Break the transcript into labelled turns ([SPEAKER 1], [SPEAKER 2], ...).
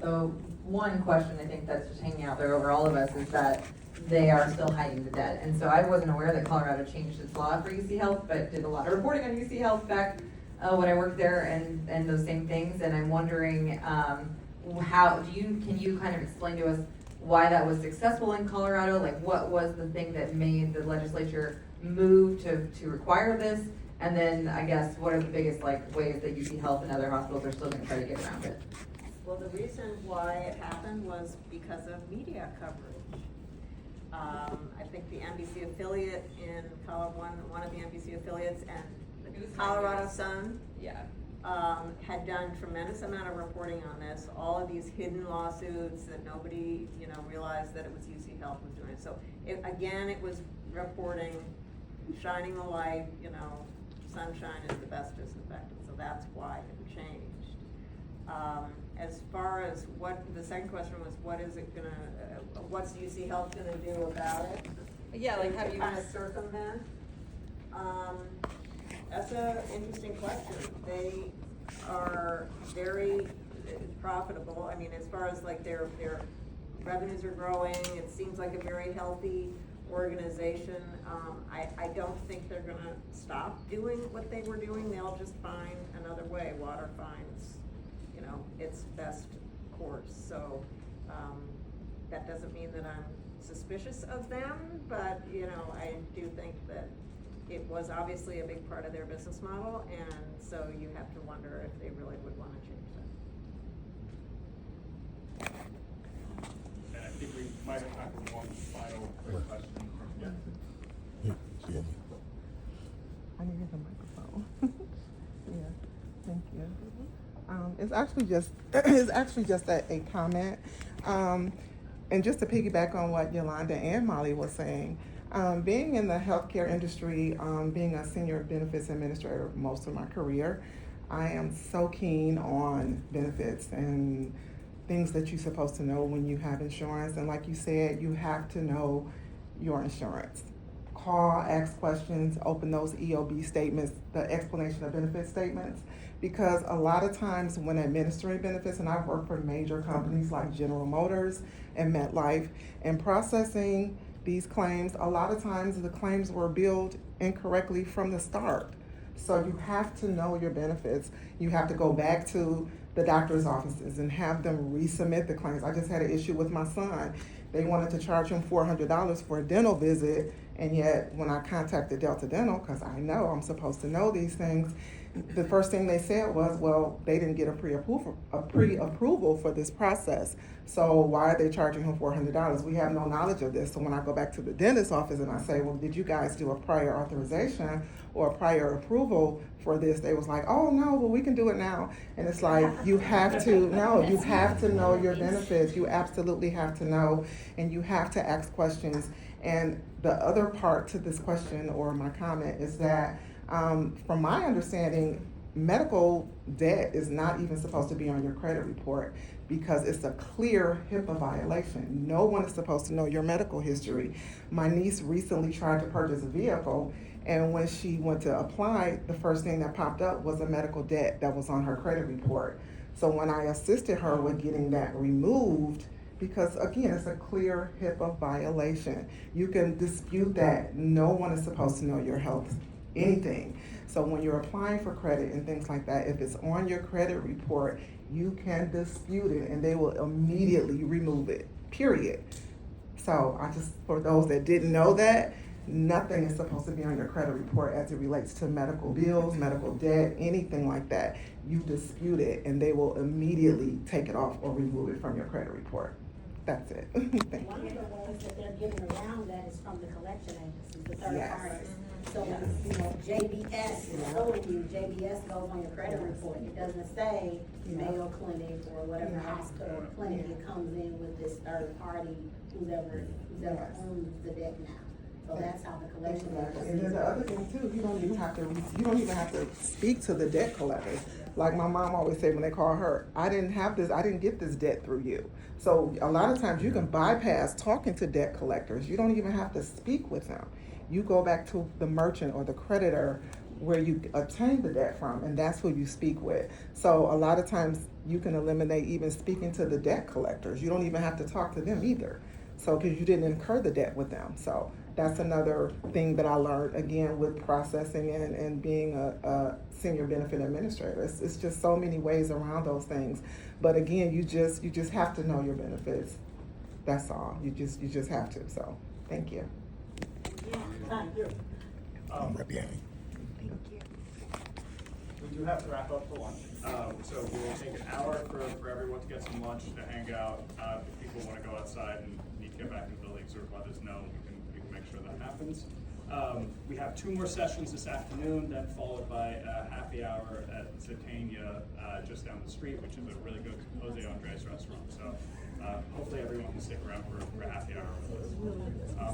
[SPEAKER 1] the one question I think that's just hanging out there over all of us is that they are still hiding the debt. And so I wasn't aware that Colorado changed its law for UC Health, but did a lot of reporting on UC Health back when I worked there and those same things. And I'm wondering can you kind of explain to us why that was successful in Colorado? Like what was the thing that made the legislature move to require this? And then I guess what are the biggest ways that UC Health and other hospitals are still gonna try to get around it?
[SPEAKER 2] Well, the reason why it happened was because of media coverage. I think the NBC affiliate in one of the NBC affiliates and the Colorado Sun had done tremendous amount of reporting on this, all of these hidden lawsuits that nobody, realized that it was UC Health was doing it. So it was reporting, shining the light, sunshine is the best disinfectant, so that's why it changed. As far as what the second question was, what's UC Health gonna do about it?
[SPEAKER 1] Yeah, like how do you
[SPEAKER 2] kind of circumvent? That's an interesting question. They are very profitable. I mean, as far as their revenues are growing, it seems like a very healthy organization. I don't think they're gonna stop doing what they were doing. They'll just find another way. Water finds, its best course. So that doesn't mean that I'm suspicious of them, but I do think that it was obviously a big part of their business model, and so you have to wonder if they really would want to change that.
[SPEAKER 3] And I think we might have time for one final quick question from
[SPEAKER 4] Yeah.
[SPEAKER 5] I need the microphone. Yeah, thank you. It's actually just a comment. And just to piggyback on what Yolanda and Molly was saying, being in the healthcare industry, being a senior benefits administrator most of my career, I am so keen on benefits and things that you're supposed to know when you have insurance. And like you said, you have to know your insurance. Call, ask questions, open those EOB statements, the explanation of benefit statements, because a lot of times when administering benefits, and I've worked for major companies like General Motors and MetLife, and processing these claims, a lot of times the claims were billed incorrectly from the start. So you have to know your benefits. You have to go back to the doctor's offices and have them resubmit the claims. I just had an issue with my son. They wanted to charge him $400 for a dental visit, and yet when I contacted Delta Dental, because I know I'm supposed to know these things, the first thing they said was, well, they didn't get a pre-approval for this process. So why are they charging him $400? We have no knowledge of this. So when I go back to the dentist's office and I say, well, did you guys do a prior authorization or a prior approval for this? They was like, oh no, well, we can do it now. And it's like, you have to know your benefits. You absolutely have to know, and you have to ask questions. And the other part to this question or my comment is that from my understanding, medical debt is not even supposed to be on your credit report because it's a clear HIPAA violation. No one is supposed to know your medical history. My niece recently tried to purchase a vehicle, and when she went to apply, the first thing that popped up was a medical debt that was on her credit report. So when I assisted her with getting that removed, because again, it's a clear HIPAA violation. You can dispute that. No one is supposed to know your health, anything. So when you're applying for credit and things like that, if it's on your credit report, you can dispute it and they will immediately remove it, period. So for those that didn't know that, nothing is supposed to be on your credit report as it relates to medical bills, medical debt, anything like that. You dispute it and they will immediately take it off or remove it from your credit report. That's it. Thank
[SPEAKER 6] One
[SPEAKER 5] you.
[SPEAKER 6] of the ways that they're getting around that is from the collection agencies, the third
[SPEAKER 5] Yes.
[SPEAKER 6] parties. So, JBS is owing you, JBS goes on your credit report. It doesn't say Mayo Clinic or whatever hospital or clinic. It comes in with this third party, whoever owns the debt now. So that's how the collection
[SPEAKER 5] Exactly. And
[SPEAKER 6] agencies.
[SPEAKER 5] then the other thing too, you don't even have to speak to the debt collectors. Like my mom always said when they call her, I didn't get this debt through you. So a lot of times you can bypass talking to debt collectors. You don't even have to speak with them. You go back to the merchant or the creditor where you obtain the debt from, and that's who you speak with. So a lot of times you can eliminate even speaking to the debt collectors. You don't even have to talk to them either. So, because you didn't incur the debt with them. So that's another thing that I learned again with processing and being a senior benefit administrator. It's just so many ways around those things. But again, you just have to know your benefits. That's all. You just have to. So thank you.
[SPEAKER 3] Thank you.
[SPEAKER 4] I'm right behind you.
[SPEAKER 3] We do have to wrap up for lunch, so we'll take an hour for everyone to get some lunch, to hang out. If people want to go outside and need to get back in the building, sort of let us know, we can make sure that happens. We have 2 more sessions this afternoon, then followed by a happy hour at Zatania, just down the street, which is a really good Jose Andres restaurant. So hopefully everyone can stick around for a happy hour with us.